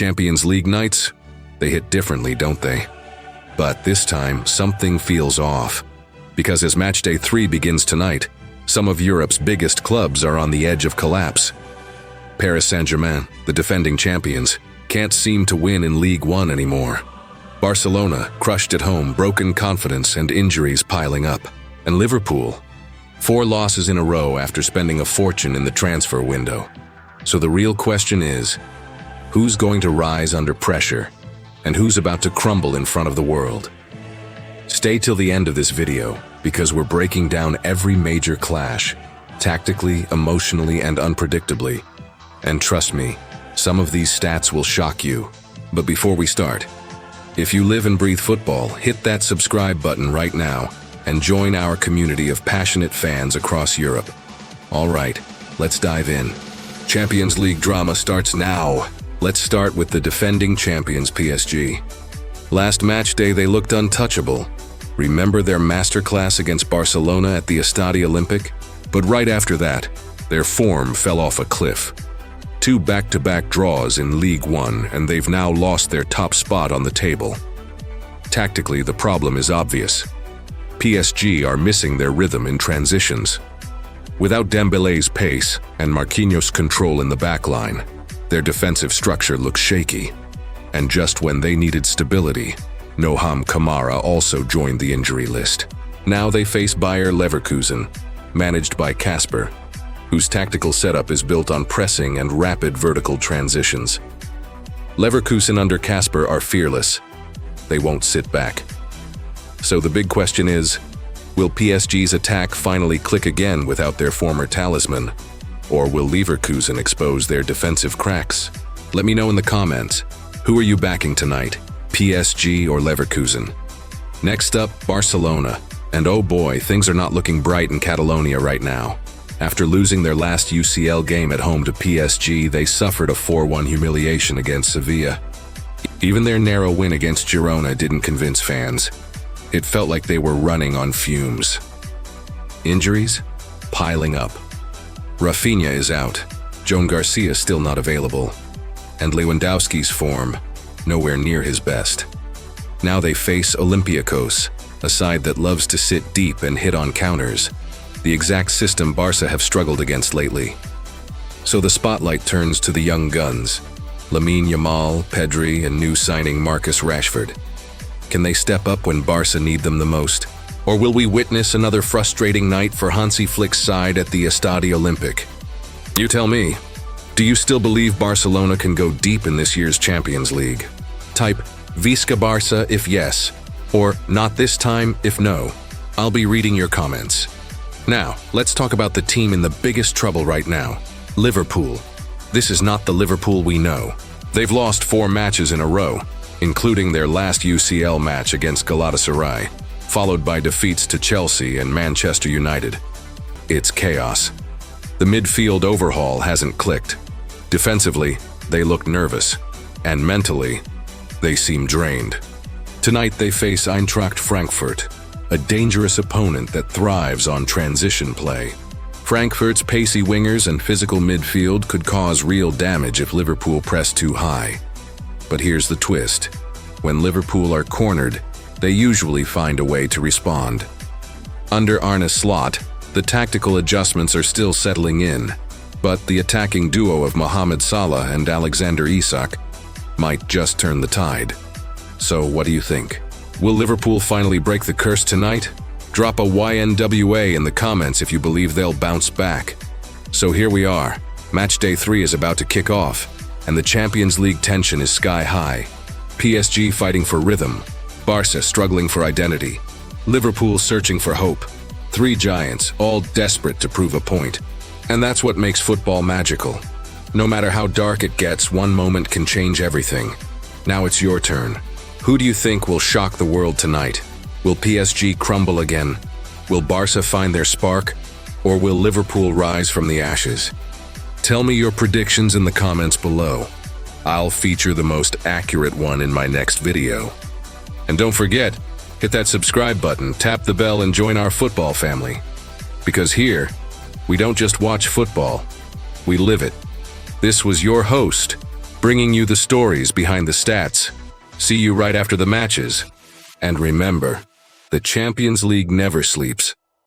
Champions League nights, they hit differently, don't they? But this time, something feels off. Because as Matchday 3 begins tonight, some of Europe's biggest clubs are on the edge of collapse. Paris Saint-Germain, the defending champions, can't seem to win in League One anymore. Barcelona, crushed at home, broken confidence and injuries piling up. And Liverpool, 4 losses in a row after spending a fortune in the transfer window. So the real question is, who's going to rise under pressure, and who's about to crumble in front of the world? Stay till the end of this video, because we're breaking down every major clash, tactically, emotionally, and unpredictably. And trust me, some of these stats will shock you. But before we start, if you live and breathe football, hit that subscribe button right now and join our community of passionate fans across Europe. All right, let's dive in. Champions League drama starts now. Let's start with the defending champions PSG. Last match day they looked untouchable. Remember their masterclass against Barcelona at the Estadi Olímpic? But right after that, their form fell off a cliff. 2 back-to-back draws in League One, and they've now lost their top spot on the table. Tactically, the problem is obvious. PSG are missing their rhythm in transitions. Without Dembélé's pace and Marquinhos' control in the backline, their defensive structure looks shaky. And just when they needed stability, Noham Kamara also joined the injury list. Now they face Bayer Leverkusen, managed by Kasper, whose tactical setup is built on pressing and rapid vertical transitions. Leverkusen under Kasper are fearless. They won't sit back. So the big question is, will PSG's attack finally click again without their former talisman? Or will Leverkusen expose their defensive cracks? Let me know in the comments. Who are you backing tonight, PSG or Leverkusen? Next up, Barcelona. And oh boy, things are not looking bright in Catalonia right now. After losing their last UCL game at home to PSG, they suffered a 4-1 humiliation against Sevilla. Even their narrow win against Girona didn't convince fans. It felt like they were running on fumes. Injuries? Piling up. Rafinha is out. Joan Garcia still not available. And Lewandowski's form, nowhere near his best. Now they face Olympiacos, a side that loves to sit deep and hit on counters. The exact system Barca have struggled against lately. So the spotlight turns to the young guns, Yamal, Pedri, and new signing Marcus Rashford. Can they step up when Barca need them the most? Or will we witness another frustrating night for Hansi Flick's side at the Estadi Olímpic? You tell me, do you still believe Barcelona can go deep in this year's Champions League? Type Visca Barca if yes, or not this time if no. I'll be reading your comments. Now, let's talk about the team in the biggest trouble right now, Liverpool. This is not the Liverpool we know. They've lost 4 matches in a row, including their last UCL match against Galatasaray, followed by defeats to Chelsea and Manchester United. It's chaos. The midfield overhaul hasn't clicked. Defensively, they look nervous, and mentally, they seem drained. Tonight they face Eintracht Frankfurt, a dangerous opponent that thrives on transition play. Frankfurt's pacey wingers and physical midfield could cause real damage if Liverpool press too high. But here's the twist. When Liverpool are cornered, they usually find a way to respond. Under Arne Slot, the tactical adjustments are still settling in, but the attacking duo of Mohamed Salah and Alexander Isak might just turn the tide. So what do you think? Will Liverpool finally break the curse tonight? Drop a YNWA in the comments if you believe they'll bounce back. So here we are. Matchday 3 is about to kick off, and the Champions League tension is sky high. PSG fighting for rhythm, Barca struggling for identity, Liverpool searching for hope. 3 giants, all desperate to prove a point. And that's what makes football magical. No matter how dark it gets, one moment can change everything. Now it's your turn. Who do you think will shock the world tonight? Will PSG crumble again? Will Barca find their spark? Or will Liverpool rise from the ashes? Tell me your predictions in the comments below. I'll feature the most accurate one in my next video. And don't forget, hit that subscribe button, tap the bell, and join our football family. Because here, we don't just watch football, we live it. This was your host, bringing you the stories behind the stats. See you right after the matches. And remember, the Champions League never sleeps.